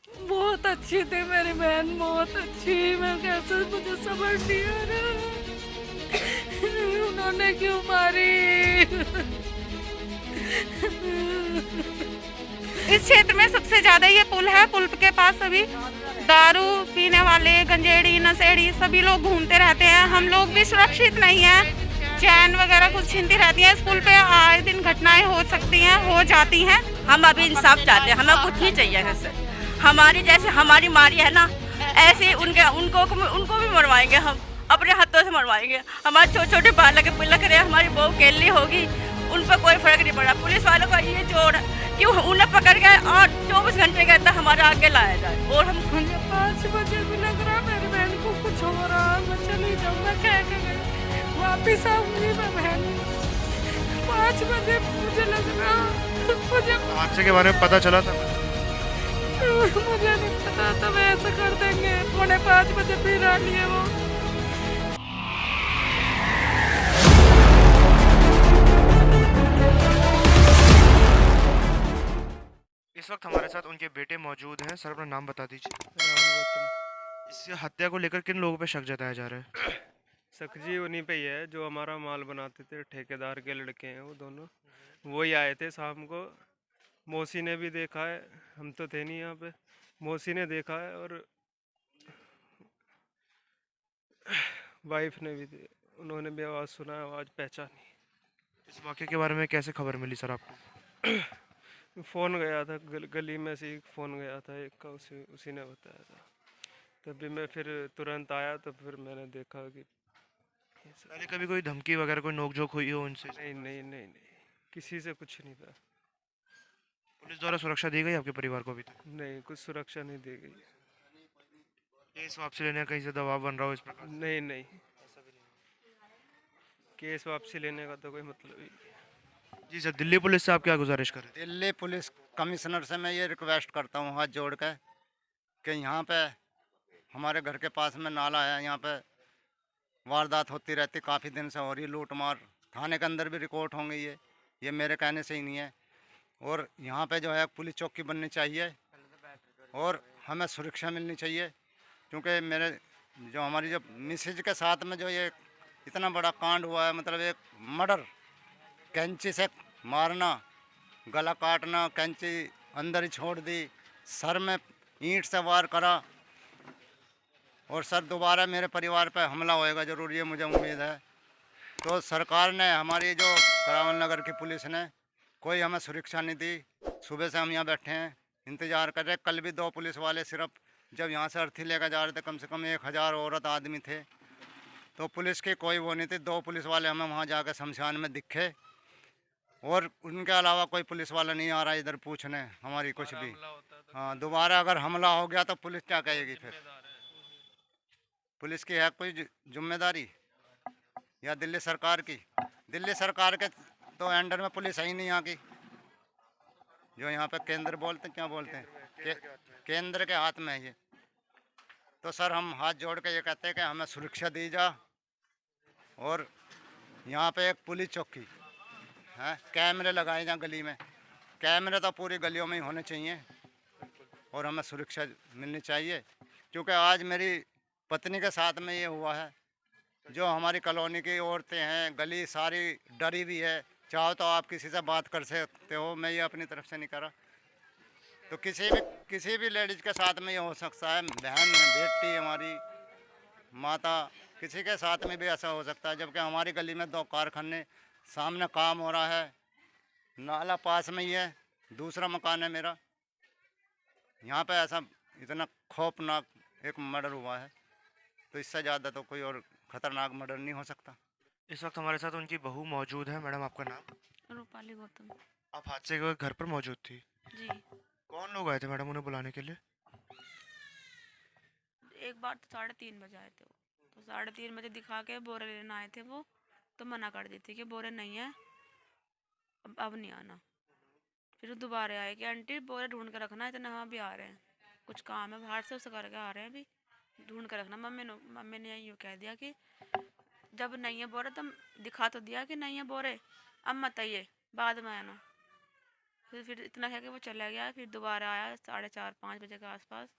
बहुत अच्छी थी मेरी बहन, बहुत अच्छी। मैं कैसे, मुझे समझ नहीं आ रहा उन्होंने क्यों मारी। इस क्षेत्र में सबसे ज्यादा ये पुल है। पुल के पास अभी दारू पीने वाले, गंजेड़ी, नशेड़ी सभी लोग घूमते रहते हैं। हम लोग भी सुरक्षित नहीं है। चैन वगैरह कुछ छीनती रहती है। इस पुल पे आए दिन घटनाएं हो सकती हैं, हो जाती हैं। हम अभी इंसाफ चाहते हैं, हमें कुछ नहीं चाहिए इससे। हमारी जैसे हमारी मारी है ना, ऐसे ही उनको भी मरवाएंगे। हम अपने हाथों से मरवाएंगे। हमारे छोटे छोटे बालक पिलक रहे, हमारी बहू केली होगी, उन पर कोई फर्क नहीं पड़ा। पुलिस वालों का ये जोड़ क्यों उन्हें पकड़ के और 24 घंटे के अंदर हमारे आगे लाया जाए। और हम मुझे 5 बजे भी लग रहा मेरी बहन को कुछ हो रहा, मैं चली जाऊंगा, कह के गई वापिस आऊंगी मैं बहन। 5 बजे मुझे लग रहा, मुझे हादसे के बारे में पता चला था? मुझे नहीं पता था। वे ऐसा कर देंगे, 4:45 बजे फिर आ लिए वो। इस वक्त हमारे साथ उनके बेटे मौजूद हैं। सर अपना नाम बता दीजिए। राहुल गौतम। इस हत्या को लेकर किन लोगों पे शक जताया जा रहा है? सखजी उन्हीं पे ही है जो हमारा माल बनाते थे, ठेकेदार के लड़के हैं वो दोनों। वही आए थे शाम को। मौसी ने भी देखा है, हम तो थे नहीं यहाँ पे। मौसी ने देखा है और वाइफ ने भी उन्होंने भी आवाज़ सुना, आवाज़ पहचानी। इस वाक़े के बारे में कैसे खबर मिली सर आपको? फ़ोन गया था गली में से, फ़ोन गया था एक का, उसी ने बताया था। तभी मैं फिर तुरंत आया, तो फिर मैंने देखा कि पहले कभी कोई धमकी वगैरह, कोई नोकझोंक हुई हो उनसे? नहीं नहीं नहीं नहीं, किसी से कुछ नहीं था। पुलिस द्वारा सुरक्षा दी गई आपके परिवार को अभी तक? नहीं, कुछ सुरक्षा नहीं दी गई। केस वापसी लेने का कहीं से दबाव बन रहा हो इस प्रकार? नहीं नहीं, केस वापसी लेने का तो कोई मतलब ही नहीं। जी सर, दिल्ली पुलिस से आप क्या गुजारिश करें? दिल्ली पुलिस कमिश्नर से मैं ये रिक्वेस्ट करता हूँ हाथ जोड़ के कि यहाँ पे हमारे घर के पास में नाला है, यहाँ पे वारदात होती रहती, काफ़ी दिन से हो रही लूट मार। थाने के अंदर भी रिकॉर्ड हो गई है, ये मेरे कहने से ही नहीं है। और यहाँ पे जो है पुलिस चौकी बननी चाहिए और हमें सुरक्षा मिलनी चाहिए, क्योंकि मेरे जो हमारी जो मिसेज के साथ में जो ये इतना बड़ा कांड हुआ है, मतलब एक मर्डर, कैंची से मारना, गला काटना, कैंची अंदर ही छोड़ दी, सर में ईंट से वार करा, और सर दोबारा मेरे परिवार पर हमला होएगा ज़रूर, ये मुझे उम्मीद है। तो सरकार ने, हमारी जो करावल नगर की पुलिस ने कोई हमें सुरक्षा नहीं दी। सुबह से हम यहाँ बैठे हैं, इंतज़ार कर रहे हैं। कल भी 2 पुलिस वाले सिर्फ जब यहाँ से अर्थी लेकर जा रहे थे, कम से कम 1000 औरत आदमी थे, तो पुलिस की कोई वो नहीं थी। 2 पुलिस वाले हमें वहाँ जाकर शमशान में दिखे, और उनके अलावा कोई पुलिस वाला नहीं आ रहा इधर पूछने हमारी कुछ भी। हाँ, दोबारा अगर हमला हो गया तो पुलिस क्या कहेगी फिर? पुलिस की है कोई जिम्मेदारी, या दिल्ली सरकार की? दिल्ली सरकार के तो अंडर में पुलिस है ही नहीं यहाँ की। जो यहाँ पे केंद्र बोलते हैं, क्या बोलते हैं, केंद्र के हाथ में है ये। तो सर हम हाथ जोड़ के ये कहते हैं कि हमें सुरक्षा दी जा, और यहाँ पे एक पुलिस चौकी है, कैमरे लगाए जाए गली में। कैमरे तो पूरी गलियों में ही होने चाहिए, और हमें सुरक्षा मिलनी चाहिए। क्योंकि आज मेरी पत्नी के साथ में ये हुआ है। जो हमारी कॉलोनी की औरतें हैं, गली सारी डरी हुई है। चाहो तो आप किसी से बात कर सकते हो, मैं ये अपनी तरफ से नहीं कर रहा। तो किसी भी लेडीज़ के साथ में ये हो सकता है, बहन, बेटी, हमारी माता, किसी के साथ में भी ऐसा हो सकता है। जबकि हमारी गली में 2 कारखाने, सामने काम हो रहा है, नाला पास में ही है, दूसरा मकान है मेरा। यहाँ पे ऐसा इतना खौफनाक एक मर्डर हुआ है, तो इससे ज़्यादा तो कोई और ख़तरनाक मर्डर नहीं हो सकता। इस वक्त हमारे साथ उनकी बहू मौजूद है। मैडम आपका नाम? रूपाली गौतम। आप हादसे के वक्त घर पर मौजूद थी? जी। कौन लोग आए थे मैडम उन्हें बुलाने के लिए? एक बार तो 3:30 बजे आए थे वो, तो 3:30 बजे दिखा के बोरे लेने आए थे वो, तो मना कर दी थी कि बोरे नहीं है, अब नहीं आना। फिर वो दोबारा आए कि आंटी बोरे ढूंढ के रखना, इतना हम अभी आ रहे हैं, कुछ काम है बाहर से, उसे करके आ रहे हैं, अभी ढूंढ के रखना। मम्मी ने यूँ कह दिया कि जब नहीं है बोरे, तुम दिखा तो दिया कि नहीं है बोरे, अब मत आइए, बाद में आना। फिर इतना है कि वो चला गया। फिर दोबारा आया 4:30-5 बजे के आसपास।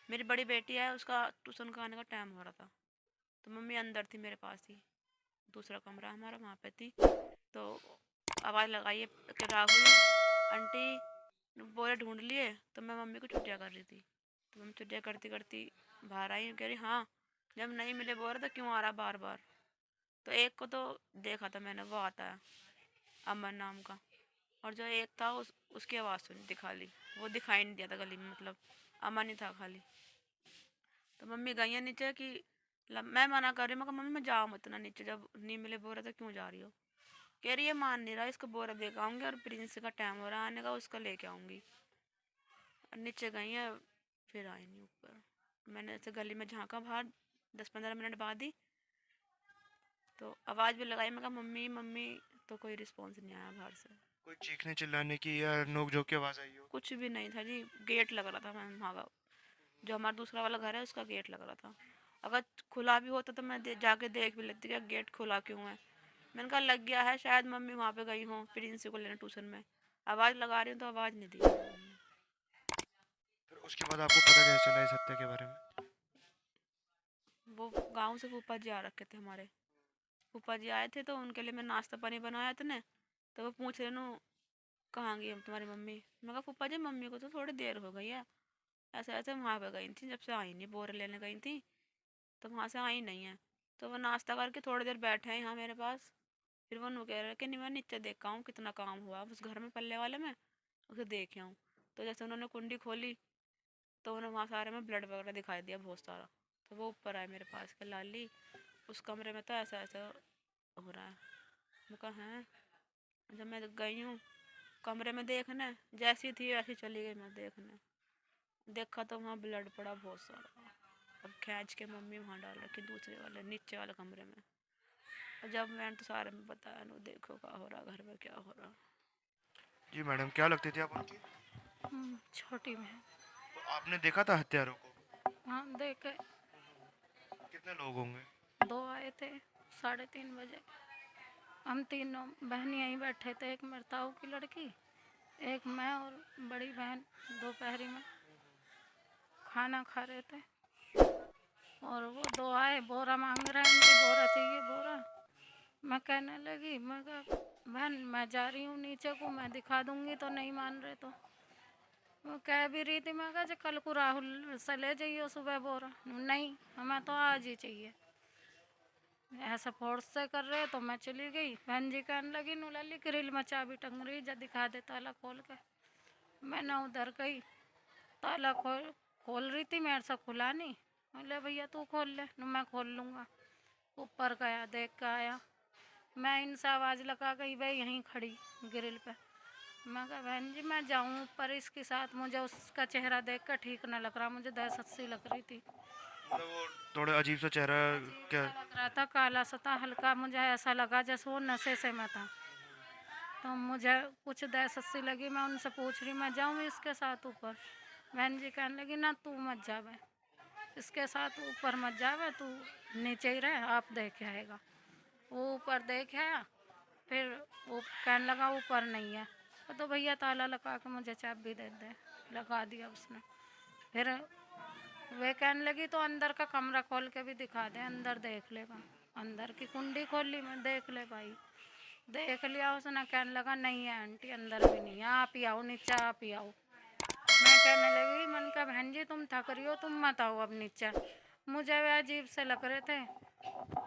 मेरी बड़ी बेटी है, उसका ट्यूशन का आने का टाइम हो रहा था, तो मम्मी अंदर थी मेरे पास ही, दूसरा कमरा हमारा वहाँ पे थी। तो आवाज़ लगाई कि राहुल आंटी बोरे ढूंढ लिए। तो मैं मम्मी को छुट्टियाँ कर रही थी, तो मम्मी छुट्टियाँ करती करती बाहर आई, कह रही हाँ जब नहीं मिले बोरे तो क्यों आ रहा बार बार। तो एक को तो देखा था मैंने, वो आता है अमन नाम का, और जो एक था उसकी आवाज़ सुनी थी खाली, वो दिखाई नहीं दिया था गली में, मतलब अमन ही था खाली। तो मम्मी गई है नीचे कि मैं मना कर रही हूँ, मैं कहा मम्मी मैं जाओ मत ना नीचे, जब नहीं मिले बोरे तो क्यों जा रही हो। कह रही है मान नहीं रहा, इसको बोरा दे के आऊँगी और प्रिंस का टाइम हो रहा है आने का, उसका लेके आऊँगी। नीचे गई है, फिर आई नहीं ऊपर। मैंने ऐसे गली में झाँका बाहर 10-15 मिनट बाद ही, तो आवाज़ भी लगाई, मैं कहा मम्मी मम्मी, तो कोई रिस्पॉन्स नहीं आया बाहर से। कोई चीखने चिल्लाने की या नोक झोंक की आवाज़ आई हो? कुछ भी नहीं था जी, गेट लग रहा था मैम वहाँ का, जो हमारा दूसरा वाला घर है उसका गेट लग रहा था। अगर खुला भी होता तो मैं जाके देख भी लेती कि गेट खुला क्यों है। मैंने कहा लग गया है शायद, मम्मी वहाँ पे गई हूँ प्रिंस को लेने ट्यूशन में, आवाज़ लगा रही हूँ तो आवाज़ नहीं दी मम्मी ने। फिर उसके बाद आपको पता कैसे चला इस हत्या के बारे में? वो गांव से फूफा जी आ रखे थे हमारे, फूफा जी आए थे तो उनके लिए मैं नाश्ता पानी बनाया था ना। तो वो पूछ रहे नु कहाँ गई हम तुम्हारी मम्मी। मैं कहा फूफा जी मम्मी को तो थोड़ी देर हो गई है, ऐसे ऐसे वहाँ पे गई थी, जब से आई नहीं, बोरे लेने गई थी तो वहाँ से आई नहीं है। तो वो नाश्ता करके थोड़ी देर बैठे हैं यहाँ मेरे पास। फिर वो नु कह रहे कि नहीं मैं नीचे देखा हूँ कितना काम हुआ उस घर में पल्ले वाले में, उसे देखे हूँ। तो जैसे उन्होंने कुंडी खोली तो उन्हें वहाँ सारे में ब्लड वगैरह दिखाई दिया बहुत सारा। तो वो ऊपर आए मेरे पास के लाली, उस कमरे में तो ऐसा ऐसा हो रहा है। मैं कहा हैं, जब मैं गई हूँ कमरे में देखने, जैसी थी वैसी चली गई मैं देखने, देखा तो वहाँ ब्लड पड़ा बहुत सारा। अब खींच के मम्मी वहाँ डाल रखी दूसरे वाले नीचे वाले कमरे में। और जब मैंने तो सारे में बताया नो देखो क्या हो रहा घर में, क्या हो रहा। जी मैडम, क्या लगती थी आप उनकी? छोटी बहन। तो आपने देखा था हत्यारों को? हाँ देखे, कितने लोग होंगे? 2 आए थे 3:30 बजे। हम तीनों बहन यहीं बैठे थे, एक मेरे ताऊ की लड़की, एक मैं और बड़ी बहन दोपहरी में खाना खा रहे थे। और वो 2 आए, बोरा मांग रहे हैं, उनकी बोरा चाहिए बोरा। मैं कहने लगी, मैं कहा बहन मैं जा रही हूँ नीचे को, मैं दिखा दूँगी, तो नहीं मान रहे। तो वो कह भी रही थी, मैं कहा जो कल को राहुल से ले जाइए सुबह बोरा, नहीं हमें तो आज ही चाहिए। ऐसा फोर्स से कर रहे तो मैं चली गई। बहन जी कहने लगी नु लली ग्रिल में चाबी टंग रही, जा दिखा दे ताला खोल के। मैंने उधर गई, ताला खोल रही थी, मेरे से खुला नहीं। बोले भैया तू खोल ले, नु मैं खोल लूँगा। ऊपर गया, देख के आया। मैं इनसे आवाज़ लगा गई, भाई यहीं खड़ी ग्रिल पे। मैं कहा बहन जी मैं जाऊँ ऊपर इसके साथ, मुझे उसका चेहरा देख कर ठीक न लग रहा, मुझे दहशत सी लग रही थी। मतलब वो थोड़ा अजीब सा चेहरा क्या? लग रहा था, काला सा था हल्का, मुझे ऐसा लगा जैसे वो नशे से मैं था। तो मुझे कुछ दहशत सी लगी, मैं उनसे पूछ रही मैं जाऊँ इसके साथ ऊपर। बहन जी कहने लगी ना तू मत जावे, इसके साथ ऊपर मत जावे, तू नीचे ही रह, आप देख आएगा। वो ऊपर देख आया, फिर वो कहने लगा ऊपर नहीं है। तो भैया ताला लगा के मुझे चाबी दे दे, लगा दिया उसने। फिर वे कहने लगी तो अंदर का कमरा खोल के भी दिखा दे, अंदर देख लेगा। अंदर की कुंडी खोल ली, मैं देख ले भाई, देख लिया उसने। कहने लगा नहीं है आंटी अंदर भी नहीं है, आप ही आओ नीचे, आप ही आओ। मैं कहने लगी, मन का बहन जी तुम थक रही हो, तुम मत आओ अब नीचे। मुझे वे अजीब से लग रहे थे,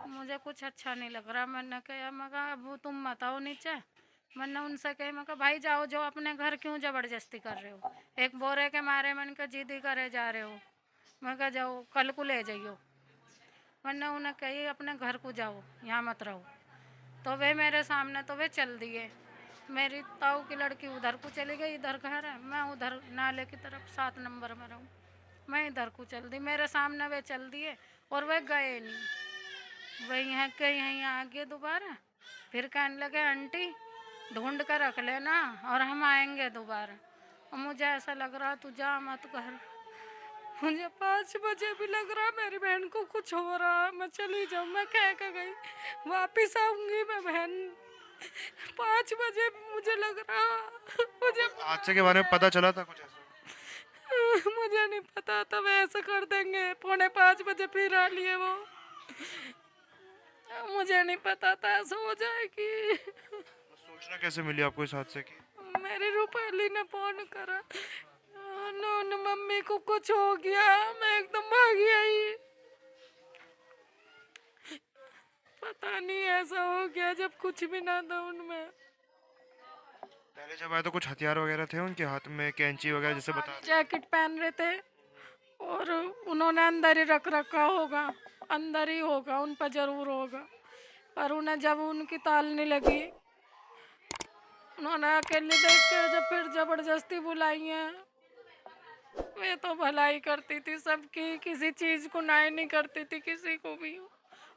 मुझे कुछ अच्छा नहीं लग रहा। मैंने कहा मैं कहा अब तुम मत आओ नीचे। मैंने उनसे कही, मैं कहा भाई जाओ, जो अपने घर क्यों ज़बरदस्ती कर रहे हो, एक बोरे के मारे मैंने कहा जिद्दी करे जा रहे हो। मैं कहा जाओ कल को ले जाइयो। मैंने उन्हें कही अपने घर को जाओ, यहाँ मत रहो। तो वे मेरे सामने तो वे चल दिए। मेरी ताऊ की लड़की उधर को चली गई, इधर घर है, मैं उधर नाले की तरफ 7 नंबर में रहूँ, मैं इधर को चल दी। मेरे सामने वे चल दिए और वे गए नहीं, वही यहाँ के यहीं आ गए दोबारा। फिर कहने लगे आंटी ढूंढ कर रख लेना और हम आएंगे दोबारा। और मुझे ऐसा लग रहा तू जा मत घर, मुझे 5 बजे भी लग रहा मेरी बहन को कुछ हो रहा, मैं चली जाऊँ। मैं कह के गई वापिस आऊँगी मैं बहन, 5 बजे मुझे लग रहा, मुझे हादसे के बारे में पता चला था कुछ ऐसा? मुझे नहीं पता था वे ऐसा कर देंगे। 4:45 बजे फिर आ लिए वो, मुझे नहीं पता था ऐसा हो जाएगी। सूचना कैसे मिली आपको इस हादसे की? मेरी रूपाली ने फोन करा, उन्होंने मम्मी को कुछ हो गया, मैं एकदम भागी आई। पता नहीं ऐसा हो गया जब कुछ भी ना था उनमें। पहले जब आए तो कुछ हथियार वगैरह थे उनके हाथ में, कैंची वगैरह जैसे बता? जैकेट पहन रहे थे और उन्होंने अंदर ही रख रखा होगा, अंदर ही होगा, उन पर जरूर होगा। पर उन्हें जब उनकी ताल नहीं लगी, उन्होंने अकेले देख के जब फिर जबरदस्ती बुलाई है। वे तो भलाई करती थी सबकी, किसी चीज को नाई नहीं करती थी किसी को भी।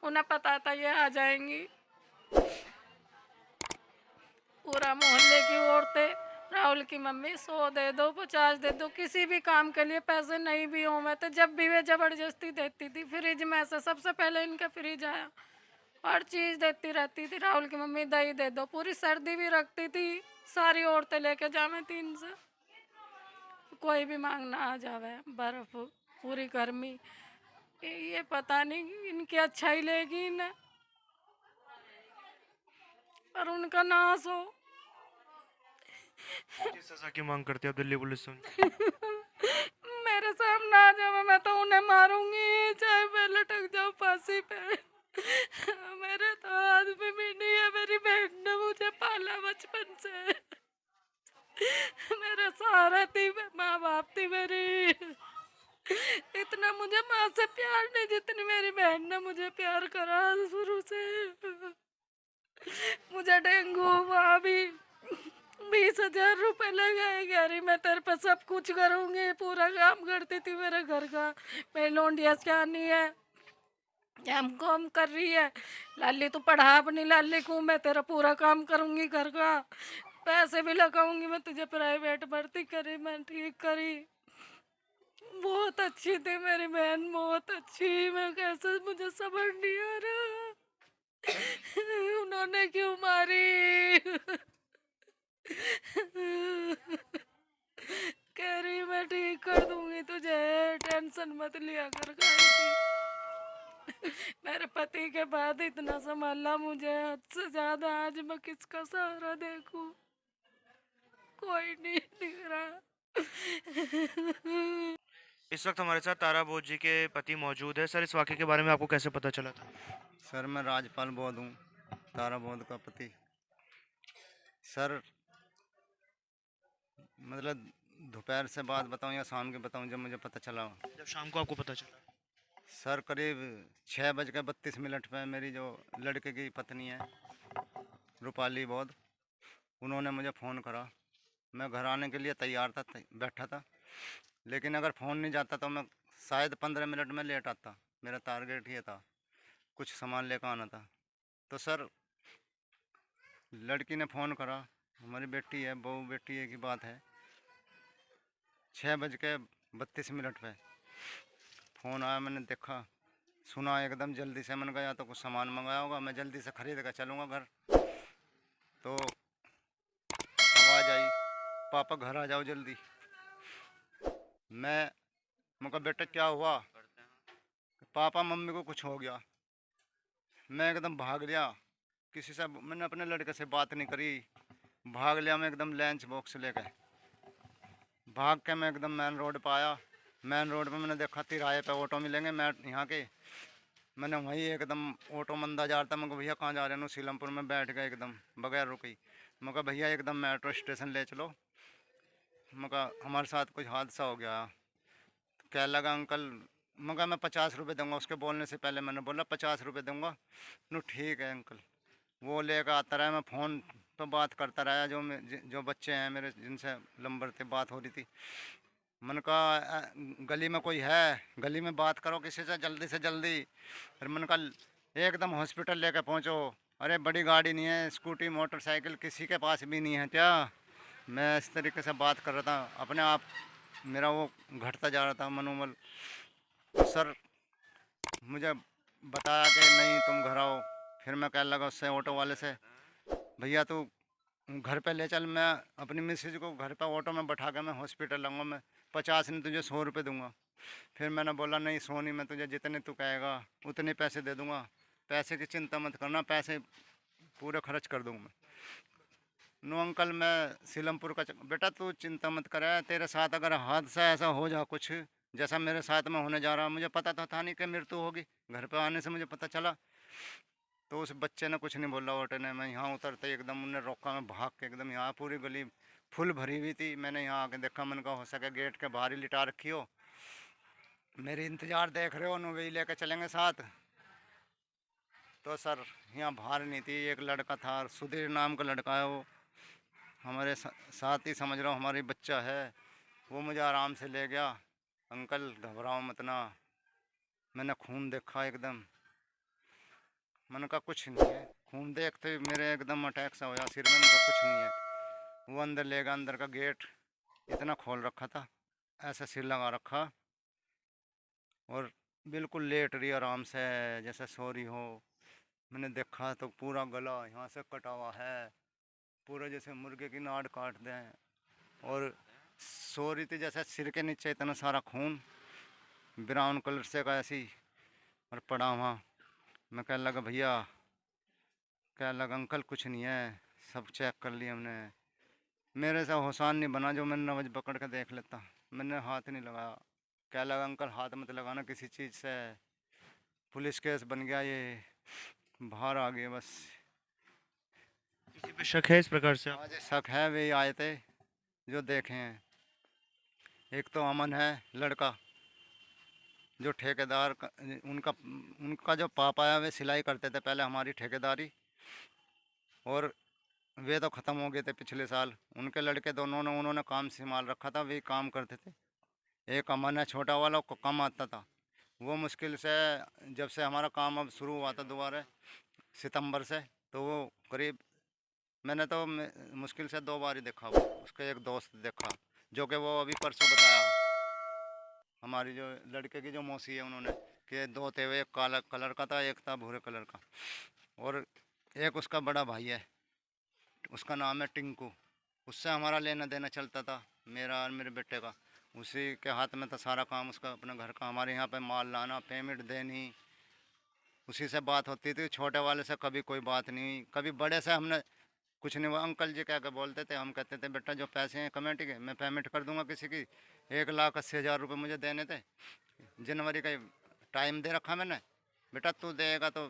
उन्हें पता था ये आ जाएंगी। पूरा मोहल्ले की औरतें, राहुल की मम्मी 100 दे दो, 50 दे दो, किसी भी काम के लिए पैसे नहीं भी हो मैं तो जब भी वे जबरदस्ती देती थी। फ्रिज में से सबसे पहले इनका फ्रिज आया, हर चीज देती रहती थी। राहुल की मम्मी दही दे दो, पूरी सर्दी भी रखती थी, सारी औरतें लेके जावे 3 से, कोई भी मांगना आ जावे। बर्फ, पूरी गर्मी, ये पता नहीं इनकी अच्छाई लेगी इन्हें और उनका नाश हो। किस सजा की मांग करते हैं आप दिल्ली पुलिस से? मेरे सामने आ जावे मैं तो उन्हें मारूंगी, चाहे मैं लटक जाऊं फांसी पे। मेरे तो आदमी भी नहीं है, मेरी बहन ने मुझे पाला बचपन से, मेरा सहारा थी, माँ बाप थी मेरी। इतना मुझे माँ से प्यार नहीं जितनी मेरी बहन ने मुझे प्यार करा शुरू से। मुझे डेंगू हुआ भी, 20,000 रुपए लगाए, कह रही मैं तेरे पे सब कुछ करूंगी, पूरा काम करती थी मेरे घर का। मेरी लोंडिया नहीं है, काम काम कर रही है, लाली तू पढ़ा अपनी लाली को, मैं तेरा पूरा काम करूंगी घर का, पैसे भी लगाऊंगी मैं तुझे, प्राइवेट भर्ती करी मैं, ठीक करी। बहुत अच्छी थी मेरी बहन, बहुत अच्छी। मैं कैसे, मुझे समझ नहीं आ रहा उन्होंने क्यों मारी। कह रही मैं ठीक कर दूंगी तुझे, टेंशन मत लिया कर। मेरे पति के बाद इतना संभाला मुझे, हद से ज्यादा। आज मैं किसका सहारा देखूं, कोई नहीं दिख रहा। इस वक्त हमारे साथ तारा बोध जी के पति मौजूद है। सर, इस वाक़े के बारे में आपको कैसे पता चला था? सर मैं राजपाल बोध हूँ, तारा बोध का पति। सर मतलब दोपहर से बाद बताऊँ या शाम के बताऊँ जब मुझे पता चला? जब शाम को आपको पता चला? सर करीब 6:32 पे मेरी जो लड़के की पत्नी है रूपाली बोध, उन्होंने मुझे फ़ोन करा। मैं घर आने के लिए तैयार था, बैठा था, लेकिन अगर फ़ोन नहीं जाता तो मैं शायद 15 मिनट में लेट आता। मेरा टारगेट ये था, कुछ सामान लेकर आना था। तो सर लड़की ने फ़ोन करा, हमारी बेटी है, बहू बेटी है की बात है। 6:32 पे फ़ोन आया, मैंने देखा सुना एकदम जल्दी से। मैंने कहा या तो कुछ सामान मंगाया होगा, मैं जल्दी से ख़रीद कर चलूँगा घर। तो आवाज़ आई, पापा घर आ जाओ जल्दी। मैं कहा बेटा क्या हुआ? पापा मम्मी को कुछ हो गया। मैं एकदम भाग लिया, किसी से मैंने अपने लड़के से बात नहीं करी, भाग लिया मैं एकदम लंच बॉक्स लेकर। भाग के मैं एकदम मेन रोड पर आया। मेन रोड पे मैंने देखा तिराहे पे ऑटो मिलेंगे मैं यहाँ के, मैंने वहीं एकदम ऑटो मंदा जा रहा था। मैं कहा भैया कहाँ जा रहे हैं? सीलमपुर में बैठ गए एकदम बगैर रुकी। मैं कहा भैया एकदम मेट्रो स्टेशन ले चलो। मैं कहा हमारे साथ कुछ हादसा हो गया। तो क्या लगा अंकल? मैं कहा मैं 50 रुपये दूँगा। उसके बोलने से पहले मैंने बोला 50 रुपये दूँगा। नो ठीक है अंकल। वो लेकर आता रहा, मैं फ़ोन पर बात करता रहा। जो बच्चे हैं मेरे जिनसे नंबर थे बात हो रही थी। मैंने कहा गली में कोई है, गली में बात करो किसी से जल्दी। फिर मैंने कहा एकदम हॉस्पिटल लेकर पहुँचो। अरे बड़ी गाड़ी नहीं है, स्कूटी मोटरसाइकिल किसी के पास भी नहीं है क्या? मैं इस तरीके से बात कर रहा था, अपने आप मेरा वो घटता जा रहा था मनोबल। तो सर मुझे बताया कि नहीं तुम घर आओ। फिर मैं कहने लगा उससे ऑटो वाले से, भैया तू घर पे ले चल, मैं अपनी मिसेज को घर पे ऑटो में बैठा के मैं हॉस्पिटल लाऊंगा, मैं 50 नहीं तुझे 100 रुपये दूंगा। फिर मैंने बोला नहीं सोनी, मैं तुझे जितने तू कहेगा उतने पैसे दे दूंगा, पैसे की चिंता मत करना, पैसे पूरे खर्च कर दूंगा मैं। नो अंकल मैं सीलमपुर का बेटा तू चिंता मत कर, तेरे साथ अगर हादसा ऐसा हो जा कुछ जैसा मेरे साथ में होने जा रहा, मुझे पता तो था नहीं कि मृत्यु होगी, घर पे आने से मुझे पता चला। तो उस बच्चे ने कुछ नहीं बोला, ऑटो ने, मैं यहाँ उतरते एकदम उन्हें रोका, मैं भाग के एकदम यहाँ पूरी गली फुल भरी हुई थी, मैंने यहाँ आके देखा, मैंने कहा हो सके गेट के बाहर ही लिटा रखी हो, मेरी इंतज़ार देख रहे हो, वही लेके चलेंगे साथ। तो सर यहाँ बाहर नहीं थी, एक लड़का था सुधीर नाम का लड़का है, वो हमारे साथ ही समझ रहा हूँ हमारी बच्चा है, वो मुझे आराम से ले गया। अंकल घबराओ मत ना, मैंने खून देखा एकदम, मैंने कहा कुछ नहीं है, खून देखते मेरे एकदम अटैक सा होया सिर में, मैंने कहा कुछ नहीं है। वो अंदर ले गया, अंदर का गेट इतना खोल रखा था, ऐसा सिर लगा रखा और बिल्कुल लेट रही आराम से जैसे सो रही हो। मैंने देखा तो पूरा गला यहाँ से कटा हुआ है, पूरा जैसे मुर्गे की नाड़ काट दें, और सो रही थी जैसे सिर के नीचे इतना सारा खून ब्राउन कलर से का ऐसी और पड़ा हुआ। मैं कहने लगा भैया, कहने लगा अंकल कुछ नहीं है, सब चेक कर लिया हमने, मेरे से होशान नहीं बना जो मैंने नवज पकड़ के देख लेता, मैंने हाथ नहीं लगाया। कह लगा अंकल हाथ मत लगाना किसी चीज़ से, पुलिस केस बन गया, ये बाहर आ गए बस। किसी पे शक है इस प्रकार से आप? आज शक है, वे आए थे जो देखे हैं। एक तो अमन है लड़का जो ठेकेदार उनका जो पापा है वे सिलाई करते थे पहले हमारी ठेकेदारी, और वे तो ख़त्म हो गए थे पिछले साल। उनके लड़के दोनों ने उन्होंने काम संभाल रखा था, वे काम करते थे। एक अमन है छोटा वाला, को कम आता था, वो मुश्किल से जब से हमारा काम अब शुरू हुआ था दोबारा सितंबर से, तो वो करीब मैंने तो मुश्किल से 2 बार ही देखा। वो उसके एक दोस्त देखा जो कि वो अभी परसों बताया, हमारी जो लड़के की जो मौसी है उन्होंने, कि 2 थे, एक काला कलर का था, एक था भूरे कलर का, और एक उसका बड़ा भाई है, उसका नाम है टिंकू। उससे हमारा लेना देना चलता था, मेरा और मेरे बेटे का, उसी के हाथ में था सारा काम उसका, अपने घर का, हमारे यहाँ पे माल लाना, पेमेंट देनी, उसी से बात होती थी। छोटे वाले से कभी कोई बात नहीं हुई, कभी बड़े से हमने कुछ नहीं हुआ। अंकल जी क्या बोलते थे, हम कहते थे बेटा जो पैसे हैं कमेटी के मैं पेमेंट कर दूंगा, किसी की 1,80,000 रुपये मुझे देने थे, जनवरी का टाइम दे रखा मैंने, बेटा तू देगा तो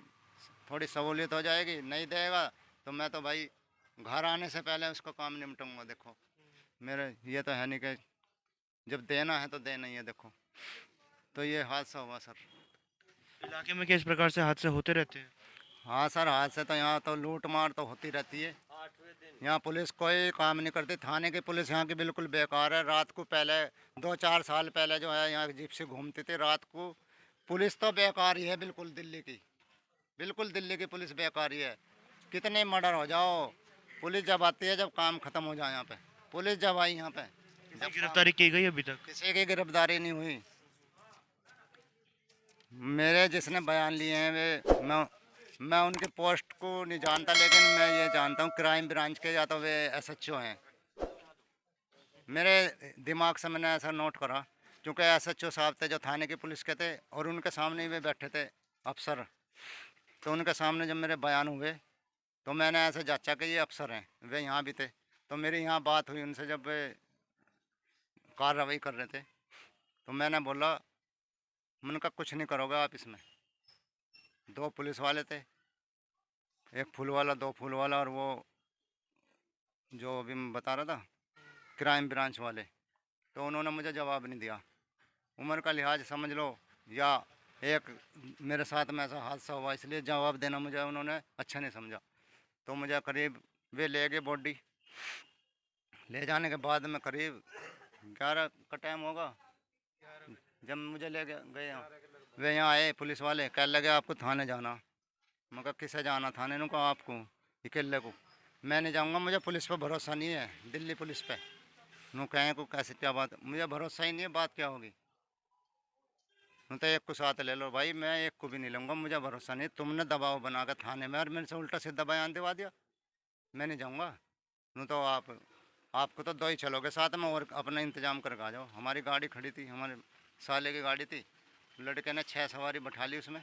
थोड़ी सहूलियत हो जाएगी, नहीं देगा तो मैं तो भाई घर आने से पहले उसका काम निपटाऊंगा। देखो मेरे ये तो है नहीं कि जब देना है तो देना ही है। देखो तो ये हादसा हुआ सर। इलाके में क्या इस प्रकार से हादसे होते रहते हैं? हाँ सर, हादसे तो यहाँ तो लूट मार तो होती रहती है, यहाँ पुलिस कोई काम नहीं करती, थाने की पुलिस यहाँ की बिल्कुल बेकार है। रात को पहले 2-4 साल पहले जो है यहाँ जिप्सी घूमती थी रात को, पुलिस तो बेकार ही है बिल्कुल, दिल्ली की, बिल्कुल दिल्ली की पुलिस बेकार ही है। कितने मर्डर हो जाओ, पुलिस जब आती है जब काम ख़त्म हो जाए, यहाँ पे पुलिस जब आई यहाँ पे किसी की गिरफ्तारी की गई अभी तक? किसी की गिरफ्तारी नहीं हुई। मेरे जिसने बयान लिए हैं वे मैं उनके पोस्ट को नहीं जानता, लेकिन मैं ये जानता हूँ क्राइम ब्रांच के या तो वे SHO हैं। मेरे दिमाग से मैंने ऐसा नोट करा, क्योंकि SHO साहब थे जो थाने की पुलिस के थे, और उनके सामने ही वे बैठे थे अफसर, तो उनके सामने जब मेरे बयान हुए तो मैंने ऐसे जांचा कि ये अफसर हैं, वे यहाँ भी थे, तो मेरी यहाँ बात हुई उनसे जब वे कार्रवाई कर रहे थे, तो मैंने बोला, मैंने कहा कुछ नहीं करोगे आप इसमें। 2 पुलिस वाले थे, एक फुल वाला 2 फुल वाला, और वो जो अभी मैं बता रहा था क्राइम ब्रांच वाले, तो उन्होंने मुझे जवाब नहीं दिया। उम्र का लिहाज समझ लो, या एक मेरे साथ में ऐसा हादसा हुआ इसलिए जवाब देना मुझे उन्होंने अच्छा नहीं समझा। तो मुझे करीब वे ले गए बॉडी, ले जाने के बाद में करीब 11 का टाइम होगा जब मुझे ले गए वे यहाँ आए पुलिस वाले, कह लगे आपको थाने जाना। मैं कहा किसे जाना थाने? नु कहा आपको अकेले को, मैं नहीं जाऊँगा, मुझे पुलिस पे भरोसा नहीं है, दिल्ली पुलिस पे। नु कहें को कैसे क्या बात, मुझे भरोसा ही नहीं है, बात क्या होगी? तो एक को साथ ले लो भाई, मैं एक को भी नहीं लूँगा, मुझे भरोसा नहीं। तुमने दबाव बना कर थाने में और मेरे से उल्टा सीधा बयान दिवा दिया, मैं नहीं जाऊँगा। नहीं तो आपको तो 2 ही चलोगे साथ में और अपना इंतजाम करके आ जाओ। हमारी गाड़ी खड़ी थी, हमारे साले की गाड़ी थी, लड़के ने 6 सवारी बैठा ली उसमें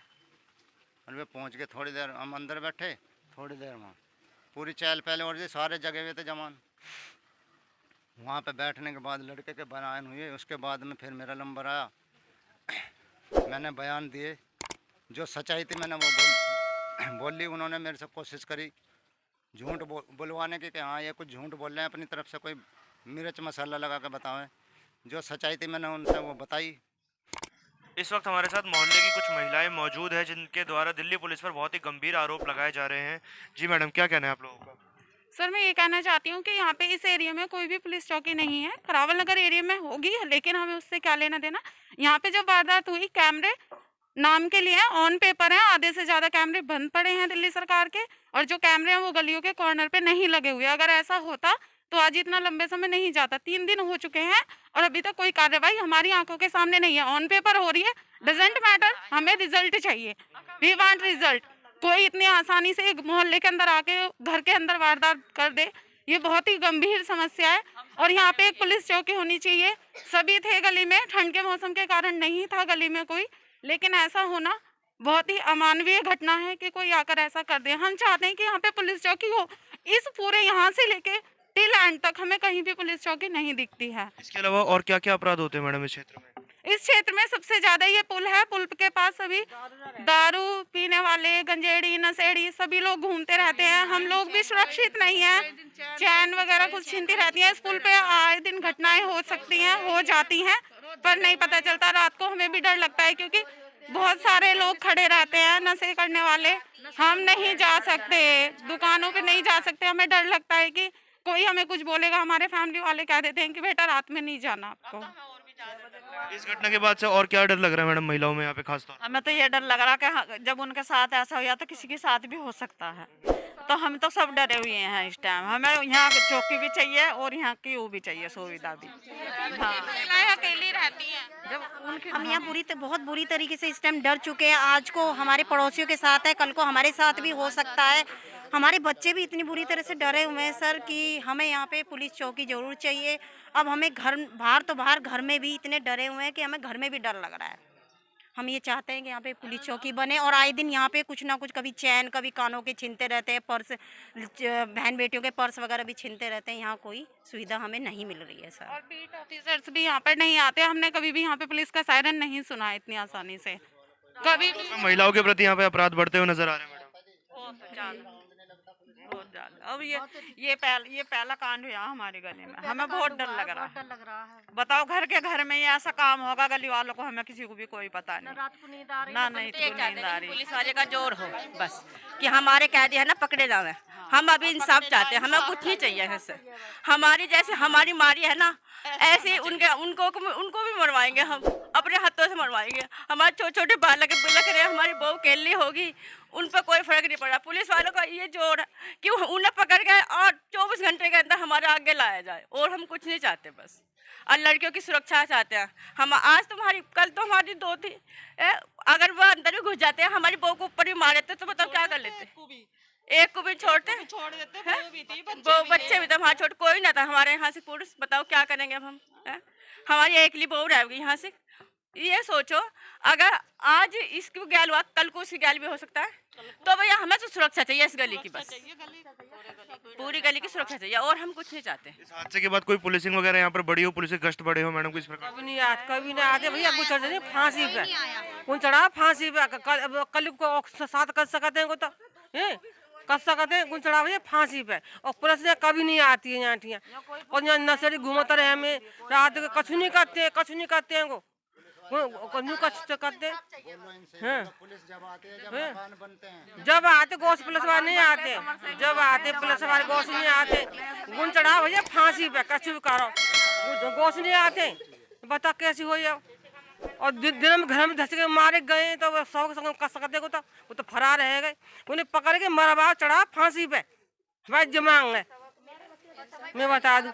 और वे पहुँच गए। थोड़ी देर हम अंदर बैठे, थोड़ी देर वहाँ पूरी चहल पहले और जी सारे जगह हुए थे जवान। वहाँ पे बैठने के बाद लड़के के बयान हुए, उसके बाद में फिर मेरा नंबर आया। मैंने बयान दिए, जो सच्चाई थी मैंने वो बोली। उन्होंने मेरे से कोशिश करी झूठ बुलवाने की कि हाँ ये कुछ झूठ बोल रहे हैं, अपनी तरफ से कोई मिर्च मसाला लगा के बताएं। जो सच्चाई थी मैंने उनसे वो बताई। इस वक्त हमारे साथ मोहल्ले की कुछ महिलाएं मौजूद है जिनके द्वारा दिल्ली पुलिस पर बहुत ही गंभीर आरोप लगाए जा रहे हैं। जी मैडम, क्या कहना है आप लोगों का? सर मैं ये कहना चाहती हूँ कि यहाँ पे इस एरिया में कोई भी पुलिस चौकी नहीं है। खरावल नगर एरिया में होगी, लेकिन हमें उससे क्या लेना देना। यहाँ पे जो वारदात हुई, कैमरे नाम के लिए ऑन पेपर हैं, आधे से ज़्यादा कैमरे बंद पड़े हैं दिल्ली सरकार के, और जो कैमरे हैं वो गलियों के कॉर्नर पे नहीं लगे हुए। अगर ऐसा होता तो आज इतना लंबे समय नहीं जाता। 3 दिन हो चुके हैं और अभी तक कोई कार्रवाई हमारी आंखों के सामने नहीं है। ऑन पेपर हो रही है, डजेंट मैटर, हमें रिजल्ट चाहिए, वी वांट रिजल्ट। कोई इतनी आसानी से एक मोहल्ले के अंदर आके घर के अंदर वारदात कर दे, ये बहुत ही गंभीर समस्या है। और यहाँ पे एक पुलिस चौकी होनी चाहिए। सभी थे गली में, ठंड के मौसम के कारण नहीं था गली में कोई, लेकिन ऐसा होना बहुत ही अमानवीय घटना है कि कोई आकर ऐसा कर दे। हम चाहते हैं कि यहाँ पे पुलिस चौकी हो। इस पूरे यहाँ से लेके टिल एंड तक हमें कहीं भी पुलिस चौकी नहीं दिखती है। इसके अलावा और क्या क्या अपराध होते हैं मैडम इस क्षेत्र में? इस क्षेत्र में सबसे ज्यादा ये पुल है। पुल के पास सभी दारू पीने वाले, गंजेड़ी, नशेड़ी सभी लोग घूमते रहते हैं। हम लोग भी सुरक्षित नहीं है, चैन वगैरह कुछ छीनती रहती है। इस पुल पे आए दिन घटनाएं हो सकती हैं, हो जाती हैं, पर नहीं पता चलता। रात को हमें भी डर लगता है क्योंकि बहुत सारे लोग खड़े रहते हैं नशे करने वाले। हम नहीं जा सकते, दुकानों पे नहीं जा सकते। हमें डर लगता है कि कोई हमें कुछ बोलेगा। हमारे फैमिली वाले कह देते हैं कि बेटा रात में नहीं जाना आपको। इस घटना के बाद से और क्या डर लग रहा है मैडम महिलाओं में यहाँ पे खास तौर? हमें तो ये डर लग रहा कि जब उनके साथ ऐसा हो या तो किसी के साथ भी हो सकता है, तो हम तो सब डरे हुए हैं इस टाइम। हमें यहाँ की चौकी भी चाहिए और यहाँ की वो भी चाहिए, सुविधा भी। हाँ, अकेली रहती है। जब उनकी हम यहाँ बहुत बुरी तरीके से इस टाइम डर चुके हैं। आज को हमारे पड़ोसियों के साथ है, कल को हमारे साथ भी हो सकता है। हमारे बच्चे भी इतनी बुरी तरह से डरे हुए हैं सर कि हमें यहाँ पे पुलिस चौकी जरूर चाहिए। अब हमें घर बाहर तो बाहर, घर में भी इतने डरे हुए हैं कि हमें घर में भी डर लग रहा है। हम ये चाहते हैं कि यहाँ पे पुलिस चौकी बने और आए दिन यहाँ पे कुछ ना कुछ, कभी चैन, कभी कानों के छीनते रहते हैं, पर्स, बहन बेटियों के पर्स वगैरह भी छीनते रहते हैं। यहाँ कोई सुविधा हमें नहीं मिल रही है सर। और बीट ऑफिसर्स भी यहाँ पर नहीं आते। हमने कभी भी यहाँ पे पुलिस का सायरन नहीं सुना इतनी आसानी से कभी भी। महिलाओं के प्रति यहाँ पे अपराध बढ़ते हुए नजर आ रहे हैं मैडम। बहुत ज्यादा। अब ये पहला कांड हुआ हमारे गली में, हमें बहुत डर लग रहा है। बताओ घर के घर में ये ऐसा काम होगा गली वालों को, हमें किसी को भी कोई पता नहीं। ना नहीं तो नींद आ रही। पुलिस वाले का जोर हो बस कि हमारे कैदी है ना पकड़े जावे। हम अभी इंसाफ चाहते हैं, हमें कुछ नहीं चाहिए है सर। हमारी जैसे हमारी मारी है ना, ऐसे उनको भी मरवाएंगे, हम अपने हाथों से मरवाएंगे। हमारे छोटे छोटे बाल लगे बिलख रहे, हमारी बहू केली होगी, उन पर कोई फर्क नहीं पड़ा। पुलिस वालों का ये जोर है कि उन्हें पकड़ के और 24 घंटे के अंदर हमारे आगे लाया जाए, और हम कुछ नहीं चाहते बस। और लड़कियों की सुरक्षा चाहते हैं हम। आज तुम्हारी, कल तो हमारी 2 थी, अगर वो अंदर भी घुस जाते हैं, हमारी बहू को ऊपर भी मार देते तो बताओ क्या कर लेते? एक को भी छोड़ देते, वो बच्चे भी तो हमारे छोटे कोई ना था हमारे यहाँ से पुरुष। बताओ क्या करेंगे अब हम? हमारी एकली बहू रह गई यहाँ से। ये सोचो, अगर आज इसकी गैल हुआ, कल को उसकी गैल भी हो सकता है। तो भैया हमें तो सुरक्षा चाहिए इस गली की, बस पूरी गली की सुरक्षा चाहिए, और हम कुछ नहीं चाहते। इस हादसे के बाद कोई पुलिसिंग वगैरह यहाँ पर बड़ी हो, पुलिस के गश्त बड़े हो मैडम, किस प्रकार? कभी नहीं आते भैया। कुछ चढ़े फांसी पे, कौन चढ़ा फांसी पे? कल को साथ कर सकते हैं, तो कर सकते हैं, कौन चढ़ा भैया फांसी पे। और पुलिस ने कभी नहीं आती है यहाँ, और यहाँ नशेड़ी घूमते रहे हमें रात के। कछु नहीं करते हैं करते हैं को करते हैं। जब आते गोश पुलिस वाले नहीं आते, जब आते पुलिस वाले गोश नहीं आते। गुण चढ़ाओ भैया फांसी पे, कछु भी करो, गोश नहीं आते। बता कैसी हो जाओ। और दिन में घर में धस के मारे गए तो वो 100 कर सकते को, तो वो तो फरार रह गए। उन्हें पकड़ के मरवा चढ़ा फांसी पे, भाई जमांग है, मैं बता दूं।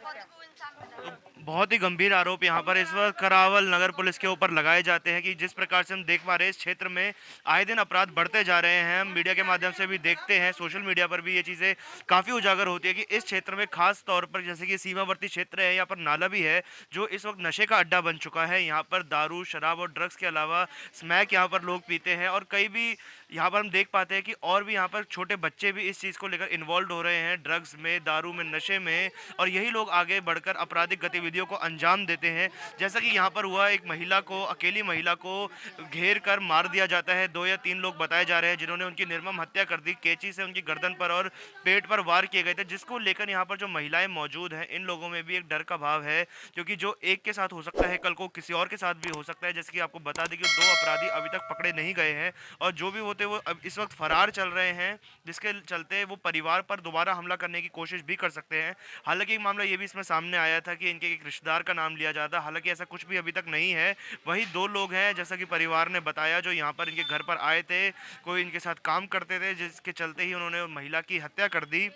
बहुत ही गंभीर आरोप यहाँ पर इस वक्त करावल नगर पुलिस के ऊपर लगाए जाते हैं कि जिस प्रकार से हम देख पा रहे हैं इस क्षेत्र में आए दिन अपराध बढ़ते जा रहे हैं। हम मीडिया के माध्यम से भी देखते हैं, सोशल मीडिया पर भी ये चीज़ें काफ़ी उजागर होती है कि इस क्षेत्र में खास तौर पर जैसे कि सीमावर्ती क्षेत्र है, यहाँ पर नाला भी है जो इस वक्त नशे का अड्डा बन चुका है। यहाँ पर दारू, शराब और ड्रग्स के अलावा स्मैक यहाँ पर लोग पीते हैं और कई भी यहाँ पर हम देख पाते हैं कि और भी यहाँ पर छोटे बच्चे भी इस चीज़ को लेकर इन्वॉल्व हो रहे हैं, ड्रग्स में, दारू में, नशे में, और यही लोग आगे बढ़कर आपराधिक गतिविधियों को अंजाम देते हैं। जैसा कि यहाँ पर हुआ, एक महिला को, अकेली महिला को घेर कर मार दिया जाता है। 2 या 3 लोग बताए जा रहे हैं जिन्होंने उनकी निर्मम हत्या कर दी। कैंची से उनकी गर्दन पर और पेट पर वार किए गए थे, जिसको लेकर यहाँ पर जो महिलाएं मौजूद हैं इन लोगों में भी एक डर का भाव है, क्योंकि जो एक के साथ हो सकता है कल को किसी और के साथ भी हो सकता है। जैसे कि आपको बता दें कि 2 अपराधी अभी तक पकड़े नहीं गए हैं और जो भी होते वो अब इस वक्त फरार चल रहे हैं, जिसके चलते वो परिवार पर दोबारा हमला करने की कोशिश भी कर सकते हैं। हालांकि एक मामला ये भी इसमें सामने आया था कि इनके एक रिश्तेदार का नाम लिया जाता, हालांकि ऐसा कुछ भी अभी तक नहीं है। वही 2 लोग हैं जैसा कि परिवार ने बताया जो यहाँ पर इनके घर पर आए थे, कोई इनके साथ काम करते थे, जिसके चलते ही उन्होंने महिला की हत्या कर दी।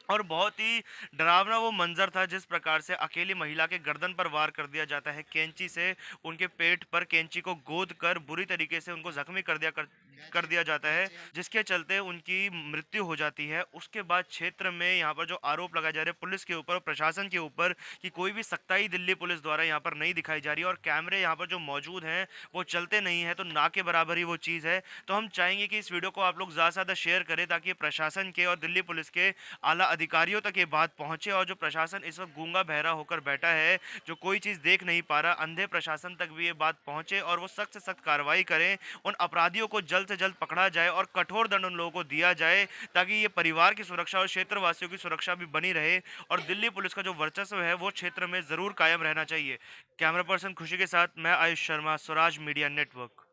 और बहुत ही डरावना वो मंजर था जिस प्रकार से अकेली महिला के गर्दन पर वार कर दिया जाता है कैंची से, उनके पेट पर कैंची को गोद कर बुरी तरीके से उनको जख्मी कर दिया जाता है, जिसके चलते उनकी मृत्यु हो जाती है। उसके बाद क्षेत्र में यहाँ पर जो आरोप लगाए जा रहे हैं पुलिस के ऊपर और प्रशासन के ऊपर कि कोई भी सख्ताई दिल्ली पुलिस द्वारा यहाँ पर नहीं दिखाई जा रही और कैमरे यहाँ पर जो मौजूद हैं वो चलते नहीं है, तो ना के बराबर ही वो चीज़ है। तो हम चाहेंगे कि इस वीडियो को आप लोग ज़्यादा से ज़्यादा शेयर करें ताकि प्रशासन के और दिल्ली पुलिस के आला अधिकारियों तक ये बात पहुंचे और जो प्रशासन इस वक्त गूंगा बहरा होकर बैठा है, जो कोई चीज़ देख नहीं पा रहा, अंधे प्रशासन तक भी ये बात पहुंचे और वो सख्त से सख्त कार्रवाई करें, उन अपराधियों को जल्द से जल्द पकड़ा जाए और कठोर दंड उन लोगों को दिया जाए ताकि ये परिवार की सुरक्षा और क्षेत्रवासियों की सुरक्षा भी बनी रहे और दिल्ली पुलिस का जो वर्चस्व है वो क्षेत्र में ज़रूर कायम रहना चाहिए। कैमरा पर्सन खुशी के साथ मैं आयुष शर्मा, स्वराज मीडिया नेटवर्क।